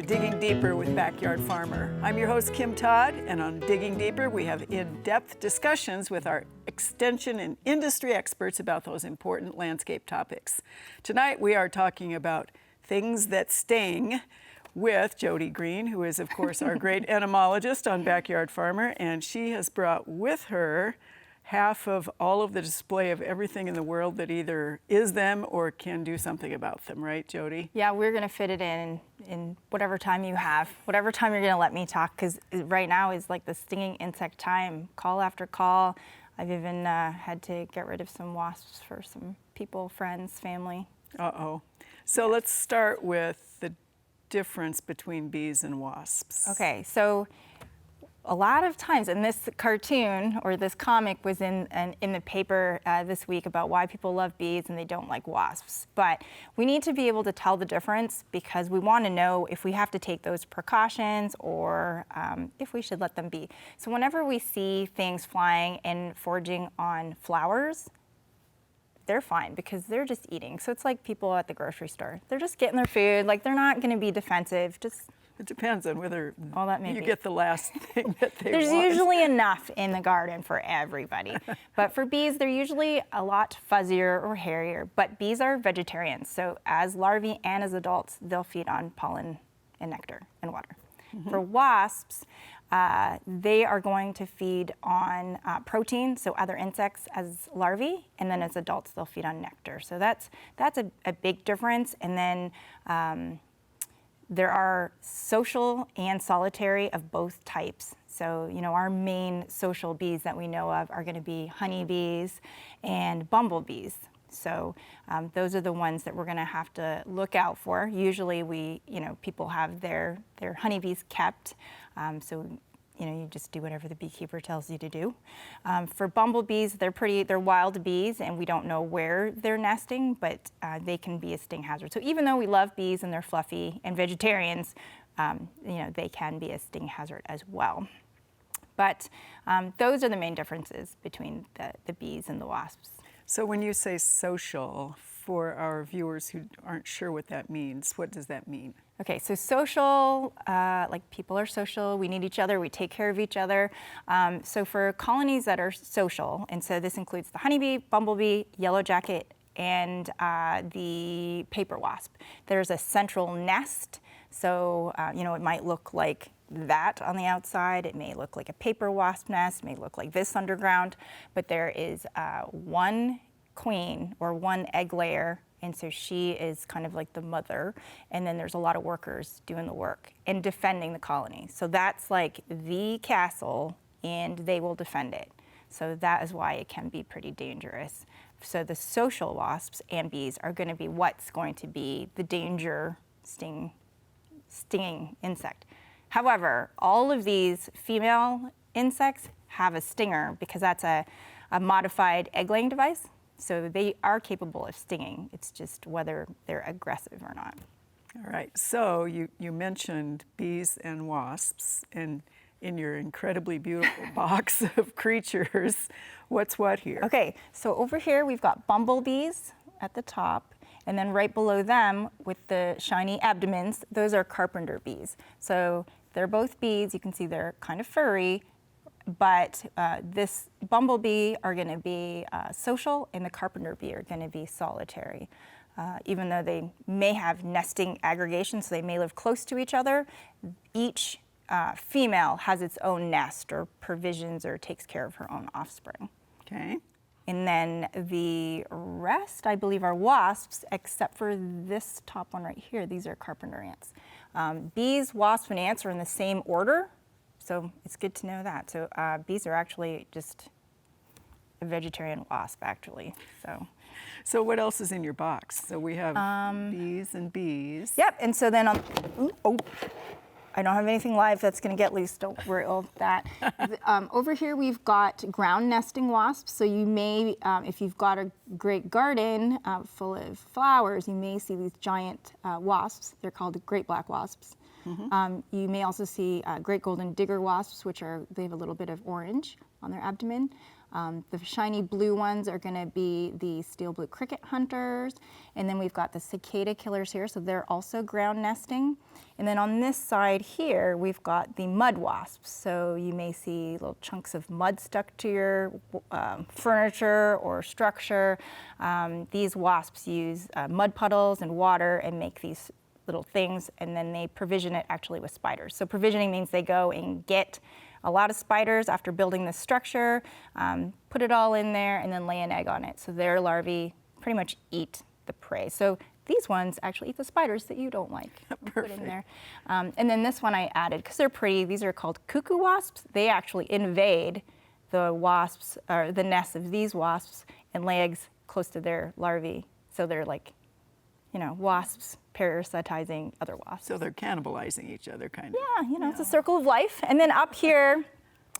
to Digging Deeper with Backyard Farmer. I'm your host, Kim Todd, and on Digging Deeper, we have in-depth discussions with our extension and industry experts about those important landscape topics. Tonight, we are talking about things that sting with Jody Green, who is, of course, our great entomologist on Backyard Farmer, and she has brought with her half of all of the display of everything in the world that either is them or can do something about them, right, Jody? Yeah, we're gonna fit it in whatever time you have, whatever time you're gonna let me talk, because right now is like the stinging insect time, call after call. I've even had to get rid of some wasps for some people, friends, family. Uh-oh. So let's start with the difference between bees and wasps. Okay, so a lot of times, and this cartoon or this comic was in the paper this week about why people love bees and they don't like wasps. But we need to be able to tell the difference because we want to know if we have to take those precautions or if we should let them be. So whenever we see things flying and foraging on flowers, they're fine because they're just eating. So it's like people at the grocery store. They're just getting their food, like they're not going to be defensive. It depends on whether you be. get the last thing that they There's want. usually enough in the garden for everybody. But for bees, they're usually a lot fuzzier or hairier. But bees are vegetarians, so as larvae and as adults, they'll feed on pollen and nectar and water. Mm-hmm. For wasps, they are going to feed on protein, so other insects as larvae, and then as adults, they'll feed on nectar. So that's a big difference. And then there are social and solitary of both types. So, you know, our main social bees that we know of are going to be honeybees and bumblebees. So those are the ones that we're going to have to look out for. Usually people have their honeybees kept. You just do whatever the beekeeper tells you to do. For bumblebees, they're wild bees, and we don't know where they're nesting, but they can be a sting hazard. So even though we love bees and they're fluffy and vegetarians, they can be a sting hazard as well. But those are the main differences between the bees and the wasps. So when you say social, for our viewers who aren't sure what that means, what does that mean? Okay, so social, like people are social, we need each other, we take care of each other. So for colonies that are social, and so this includes the honeybee, bumblebee, yellow jacket, and the paper wasp. There's a central nest, so it might look like that on the outside, it may look like a paper wasp nest, it may look like this underground, but there is one queen or one egg layer, and so she is kind of like the mother, and then there's a lot of workers doing the work and defending the colony. So that's like the castle, and they will defend it. So that is why it can be pretty dangerous. So the social wasps and bees are going to be what's going to be the danger stinging insect. However, all of these female insects have a stinger because that's a modified egg-laying device. So they are capable of stinging. It's just whether they're aggressive or not. All right, so you mentioned bees and wasps, and in your incredibly beautiful box of creatures, what's what here? Okay, so over here we've got bumblebees at the top, and then right below them with the shiny abdomens, those are carpenter bees. So they're both bees, you can see they're kind of furry, but this bumblebee are going to be social, and the carpenter bee are going to be solitary. Even though they may have nesting aggregations, so they may live close to each other, each female has its own nest or provisions or takes care of her own offspring. Okay. And then the rest, I believe, are wasps, except for this top one right here. These are carpenter ants. Bees, wasps, and ants are in the same order. So it's good to know that. So bees are actually just a vegetarian wasp, actually. So what else is in your box? So we have bees and bees. Yep, and so then I don't have anything live that's going to get loose. Don't worry about that. Over here we've got ground nesting wasps. So you may, if you've got a great garden full of flowers, you may see these giant wasps. They're called great black wasps. Mm-hmm. You may also see great golden digger wasps, they have a little bit of orange on their abdomen. The shiny blue ones are going to be the steel blue cricket hunters. And then we've got the cicada killers here, so they're also ground nesting. And then on this side here, we've got the mud wasps. So you may see little chunks of mud stuck to your furniture or structure. These wasps use mud puddles and water and make these little things, and then they provision it actually with spiders. So provisioning means they go and get a lot of spiders after building this structure, put it all in there, and then lay an egg on it. So their larvae pretty much eat the prey. So these ones actually eat the spiders that you don't like. Put in there. And then this one I added, because they're pretty, these are called cuckoo wasps. They actually invade the wasps, or the nests of these wasps, and lay eggs close to their larvae. So they're like, you know, wasps parasitizing other wasps. So they're cannibalizing each other, kind of. Yeah, you know, it's a circle of life. And then up here,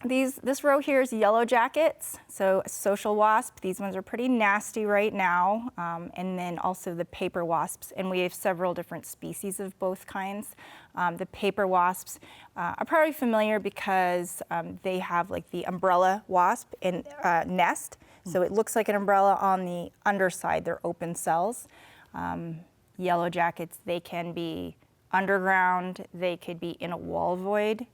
this row here is yellow jackets, so social wasp. These ones are pretty nasty right now. And then also the paper wasps, and we have several different species of both kinds. The paper wasps are probably familiar because they have like the umbrella wasp in nest. So it looks like an umbrella on the underside. They're open cells. Yellow jackets, they can be underground, they could be in a wall void,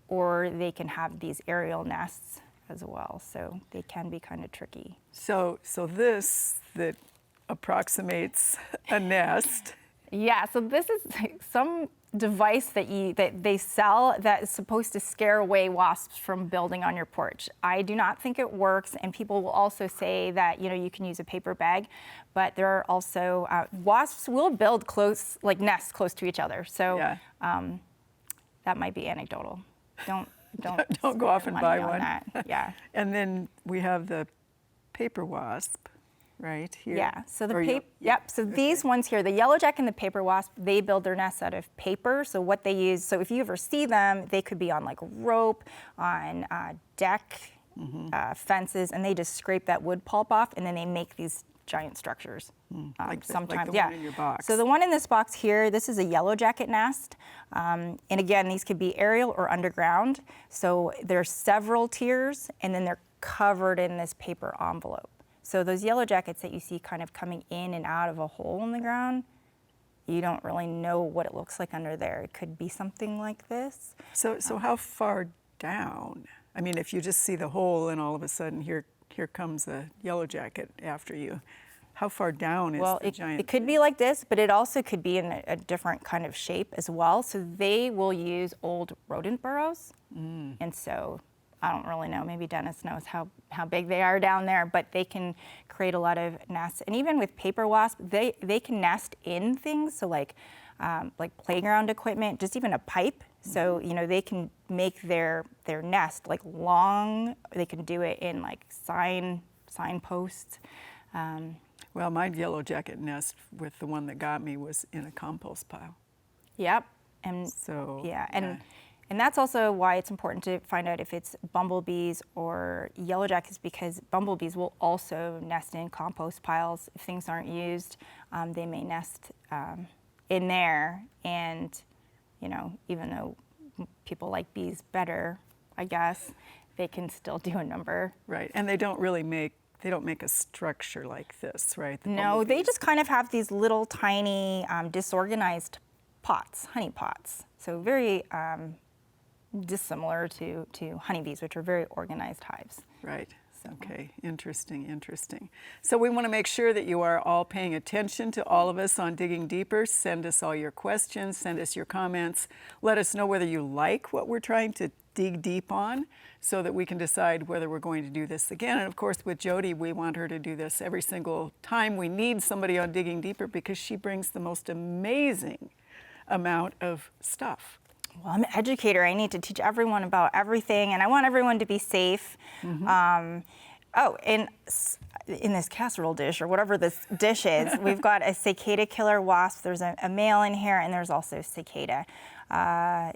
or they can have these aerial nests as well. So they can be kind of tricky. So this that approximates a nest. Yeah, so this is some device that they sell that is supposed to scare away wasps from building on your porch. I do not think it works, and people will also say that, you know, you can use a paper bag, but there are also wasps will build close, like nests close to each other. So Yeah. That might be anecdotal. Don't Don't go off and buy one. That. Yeah. And then we have the paper wasp, right here. Yeah, so the Or paper, yep, so these ones here, the yellow jacket and the paper wasp, they build their nests out of paper. So what they use, so if you ever see them, they could be on like rope, on deck, fences, and they just scrape that wood pulp off, and then they make these giant structures. like Sometimes, the yeah. one in your box. So the one in this box here, this is a yellow jacket nest. And again, these could be aerial or underground. So there's several tiers, and then they're covered in this paper envelope. So those yellow jackets that you see kind of coming in and out of a hole in the ground, you don't really know what it looks like under there. It could be something like this. So how far down? I mean, if you just see the hole and all of a sudden here comes a yellow jacket after you, how far down is the giant? It could be like this, but it also could be in a different kind of shape as well. So they will use old rodent burrows. And so I don't really know, maybe Dennis knows how big they are down there, but they can create a lot of nests. And even with paper wasp, they can nest in things, so like playground equipment, just even a pipe. So, you know, they can make their nest like long, they can do it in like signposts. Well, my yellow jacket nest with the one that got me was in a compost pile. Yep. And So yeah, and that's also why it's important to find out if it's bumblebees or yellow jackets, because bumblebees will also nest in compost piles if things aren't used. They may nest in there, and you know, even though people like bees better, I guess, they can still do a number. Right, and they don't make a structure like this, right? The No, they bumblebees. just kind of have these little tiny disorganized pots, honey pots. So very dissimilar to honeybees, which are very organized hives. Right. Okay, interesting. So we want to make sure that you are all paying attention to all of us on Digging Deeper. Send us all your questions, send us your comments. Let us know whether you like what we're trying to dig deep on so that we can decide whether we're going to do this again. And of course, with Jody, we want her to do this every single time. We need somebody on Digging Deeper because she brings the most amazing amount of stuff. Well, I'm an educator. I need to teach everyone about everything, and I want everyone to be safe. And in this casserole dish, or whatever this dish is, we've got a cicada killer wasp. There's a male in here, and there's also cicada.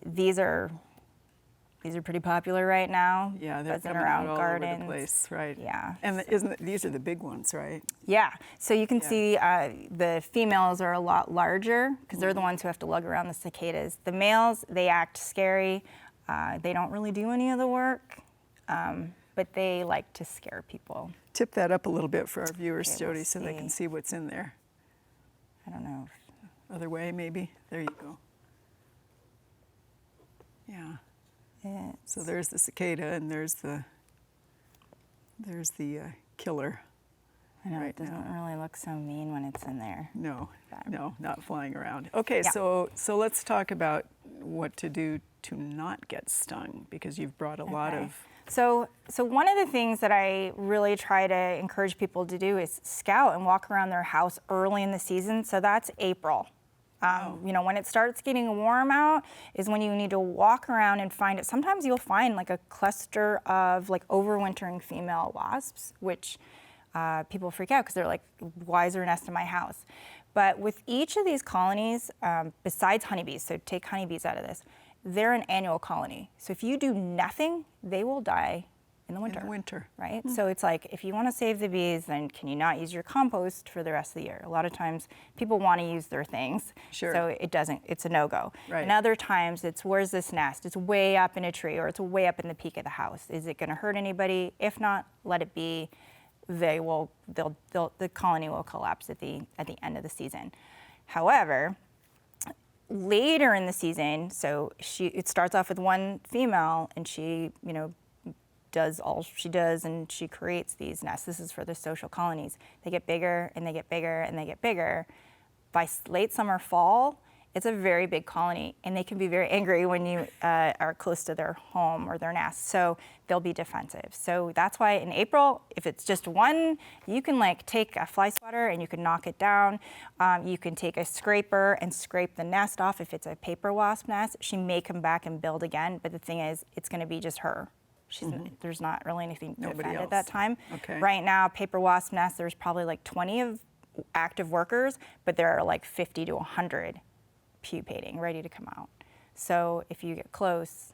These are pretty popular right now. Yeah, they're buzzing coming around out all gardens. over the place, right? Yeah. And these are the big ones, right? Yeah, so you can see the females are a lot larger because they're the ones who have to lug around the cicadas. The males, they act scary. They don't really do any of the work. but they like to scare people. Tip that up a little bit for our viewers, Okay, we'll Jody, so they can see. see what's in there. I don't know. Other way, maybe. There you go. Yeah. So there's the cicada, and there's the killer. I know right it doesn't now. really look so mean when it's in there. No, But- no, not flying around. Okay, Yeah. so let's talk about what to do to not get stung, because you've brought a lot Okay. of. So one of the things that I really try to encourage people to do is scout and walk around their house early in the season. So that's April. You know, when it starts getting warm out is when you need to walk around and find it. Sometimes you'll find like a cluster of like overwintering female wasps, which people freak out because they're like, why is there a nest in my house? But with each of these colonies, besides honeybees, so take honeybees out of this, they're an annual colony. So if you do nothing, they will die in the winter. In the winter. Right? So it's like, if you want to save the bees, then can you not use your compost for the rest of the year? A lot of times people want to use their things. Sure. So it's a no-go. Right. And other times it's, where's this nest? It's way up in a tree, or it's way up in the peak of the house. Is it going to hurt anybody? If not, let it be. The colony will collapse at the end of the season. However, later in the season, so it starts off with one female, and she, you know, does all she does, and she creates these nests. This is for the social colonies. They get bigger and they get bigger and they get bigger. By late summer, fall, it's a very big colony, and they can be very angry when you are close to their home or their nest. So they'll be defensive. So that's why in April, if it's just one, you can like take a fly swatter and you can knock it down. You can take a scraper and scrape the nest off. If it's a paper wasp nest, she may come back and build again. But the thing is, it's going to be just her. There's not really anything to Nobody defend else. at that time. Okay. Right now, paper wasp nests, there's probably like 20 of active workers, but there are like 50 to 100 pupating, ready to come out. So if you get close,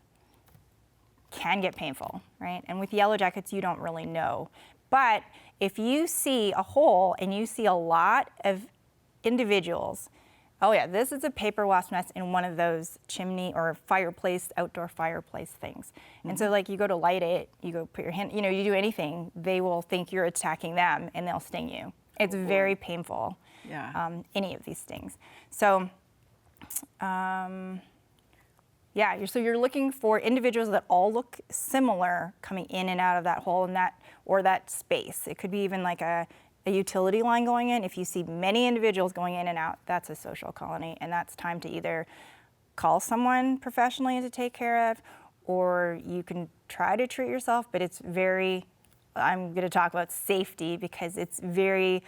can get painful, right? And with yellow jackets, you don't really know. But if you see a hole and you see a lot of individuals, oh yeah, this is a paper wasp nest in one of those chimney or fireplace, outdoor fireplace things. And so like you go to light it, you go put your hand, you know, you do anything, they will think you're attacking them and they'll sting you. It's very painful, Yeah. any of these stings. So, yeah, you're looking for individuals that all look similar coming in and out of that hole and that space. It could be even like a utility line going in. If you see many individuals going in and out, that's a social colony, and that's time to either call someone professionally to take care of, or you can try to treat yourself, but it's I'm going to talk about safety because it's very,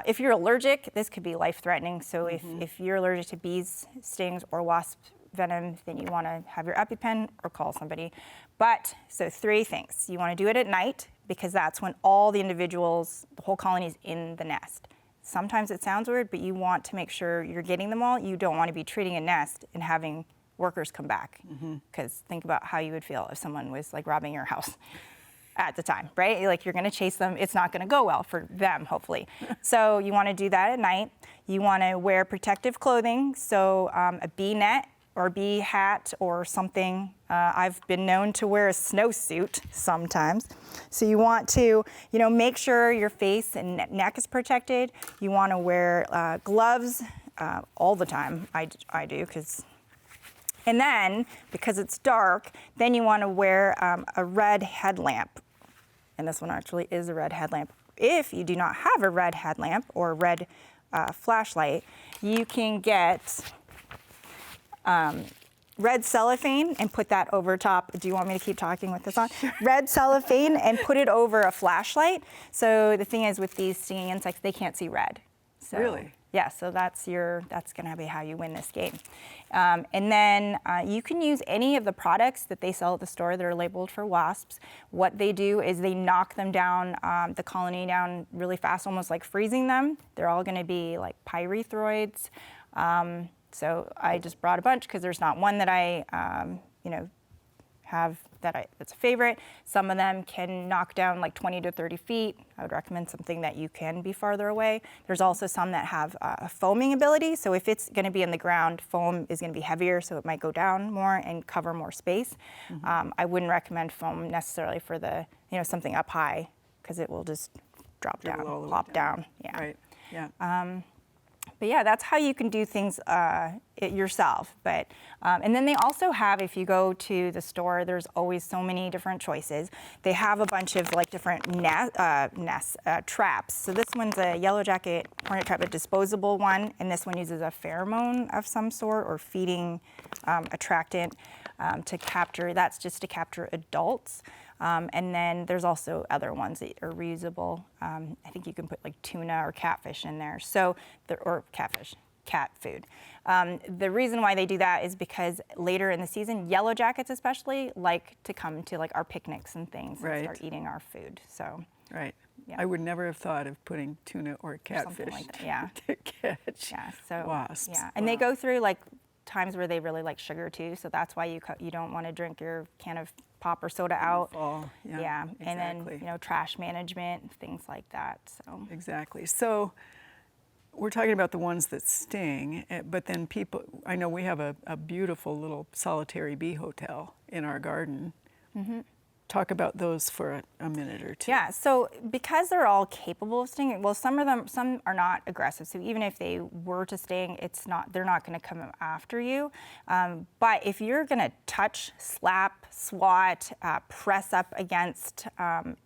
if you're allergic, this could be life-threatening. So if you're allergic to bees, stings, or wasp venom, then you want to have your EpiPen or call somebody. But, so 3 things. You want to do it at night because that's when all the individuals, the whole colony is in the nest. Sometimes it sounds weird, but you want to make sure you're getting them all. You don't want to be treating a nest and having workers come back. Because think about how you would feel if someone was like robbing your house at the time, right? You're going to chase them. It's not going to go well for them, hopefully. So you want to do that at night. You want to wear protective clothing, so a bee net or a bee hat or something. I've been known to wear a snowsuit sometimes. So you want to, make sure your face and neck is protected. You want to wear gloves all the time. I do, and then, because it's dark, then you want to wear a red headlamp. And this one actually is a red headlamp. If you do not have a red headlamp or a red flashlight, you can get red cellophane and put that over top. Do you want me to keep talking with this on? Red cellophane and put it over a flashlight. So the thing is, with these stinging insects, they can't see red. So, Really? Yeah, so that's going to be how you win this game. And then you can use any of the products that they sell at the store that are labeled for wasps. What they do is they knock them down, the colony down really fast, almost like freezing them. They're all going to be like pyrethroids. So I just brought a bunch because there's not one that I that's a favorite. Some of them can knock down like 20 to 30 feet. I would recommend something that you can be farther away. There's also some that have a foaming ability. So if it's going to be in the ground, foam is going to be heavier, so it might go down more and cover more space. I wouldn't recommend foam necessarily for something up high, because it will just drop Dribble all down, the way plop down. Yeah. Right. Yeah. But yeah, that's how you can do things yourself. But and then they also have, if you go to the store, there's always so many different choices. They have a bunch of like different traps. So this one's a yellow jacket hornet trap, a disposable one, and this one uses a pheromone of some sort or feeding attractant to capture. That's just to capture adults. And then there's also other ones that are reusable. I think you can put like tuna or catfish in there. So, or catfish, cat food. The reason why they do that is because later in the season, yellow jackets especially like to come to like our picnics and things and start eating our food. So. Right. Yeah. I would never have thought of putting tuna or catfish like that, yeah. to catch wasps. Yeah, and they go through like times where they really like sugar too, so that's why you don't want to drink your can of pop or soda out. Fall. Yeah, exactly. And then trash management, things like that. So exactly. So we're talking about the ones that sting, but then I know we have a beautiful little solitary bee hotel in our garden. Talk about those for a minute or two. Yeah, so because they're all capable of stinging, well, some are not aggressive. So even if they were to sting, they're not going to come after you. But if you're going to touch, slap, swat, press up against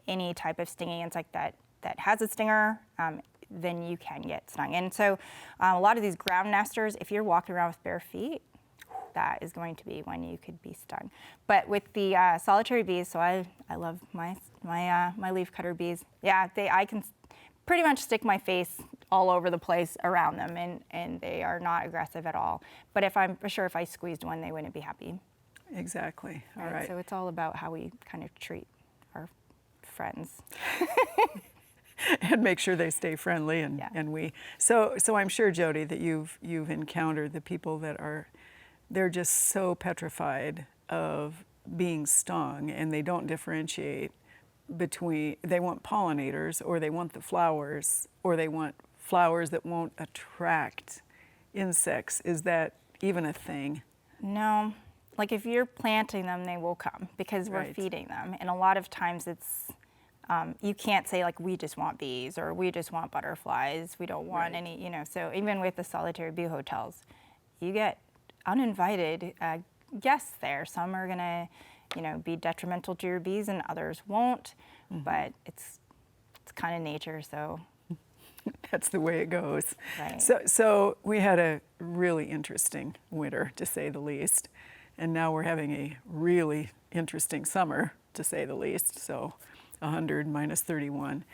any type of stinging insect that has a stinger, then you can get stung. And so a lot of these ground nesters, if you're walking around with bare feet, that is going to be when you could be stung. But with the solitary bees, so I love my leafcutter bees. Yeah, I can pretty much stick my face all over the place around them, and they are not aggressive at all. But if I squeezed one, they wouldn't be happy. Exactly. All right. So it's all about how we kind of treat our friends. And make sure they stay friendly, and we. So I'm sure, Jody, that you've encountered the people that they're just so petrified of being stung, and they don't differentiate between, they want pollinators, or they want the flowers, or they want flowers that won't attract insects. Is that even a thing? No. Like if you're planting them, they will come because we're feeding them. And a lot of times it's, you can't say like, we just want bees or we just want butterflies. We don't want any, so even with the solitary bee hotels, you get uninvited guests there. Some are going to, be detrimental to your bees and others won't, but it's kind of nature, so. That's the way it goes. Right. So we had a really interesting winter, to say the least, and now we're having a really interesting summer, to say the least, so 100 minus 31.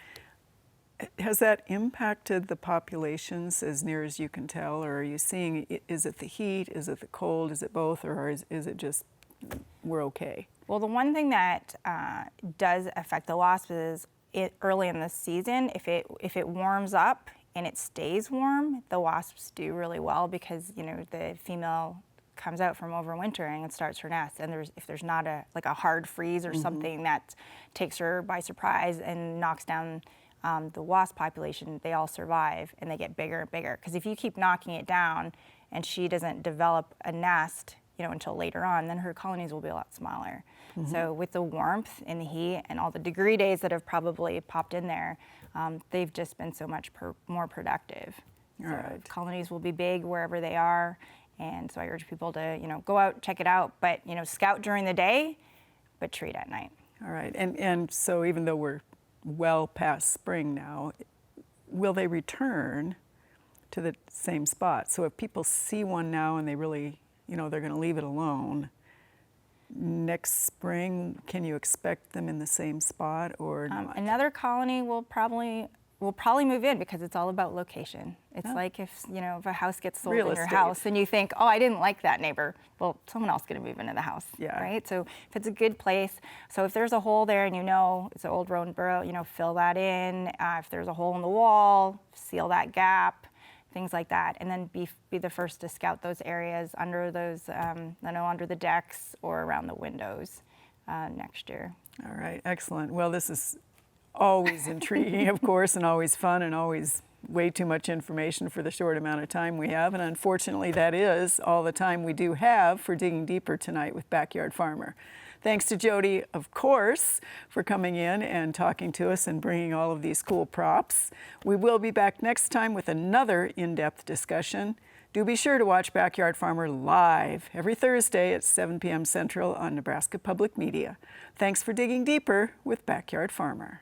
Has that impacted the populations as near as you can tell, or are you seeing, is it the heat, is it the cold, is it both, or is it just we're okay? Well, the one thing that does affect the wasps is early in the season, if it warms up and it stays warm, the wasps do really well because, the female comes out from overwintering and starts her nest, and if there's not a hard freeze or something that takes her by surprise and knocks down the wasp population, they all survive and they get bigger and bigger. Because if you keep knocking it down and she doesn't develop a nest, until later on, then her colonies will be a lot smaller. So with the warmth and the heat and all the degree days that have probably popped in there, they've just been so much more productive. Colonies will be big wherever they are, and so I urge people to go out, check it out, but scout during the day, but treat at night. All right, and so even though we're well past spring now, will they return to the same spot? So if people see one now and they really, they're going to leave it alone, next spring, can you expect them in the same spot or not? Another colony will probably move in because it's all about location. It's like if a house gets sold in your house and you think, oh, I didn't like that neighbor. Well, someone else is going to move into the house, right? So if it's a good place, so if there's a hole there and it's an old road burrow, fill that in. If there's a hole in the wall, seal that gap, things like that, and then be the first to scout those areas under those, under the decks or around the windows. next year. All right, excellent. Well, this is always intriguing, of course, and always fun, and always way too much information for the short amount of time we have. And unfortunately, that is all the time we do have for Digging Deeper tonight with Backyard Farmer. Thanks to Jody, of course, for coming in and talking to us and bringing all of these cool props. We will be back next time with another in-depth discussion. Do be sure to watch Backyard Farmer live every Thursday at 7 p.m. Central on Nebraska Public Media. Thanks for digging deeper with Backyard Farmer.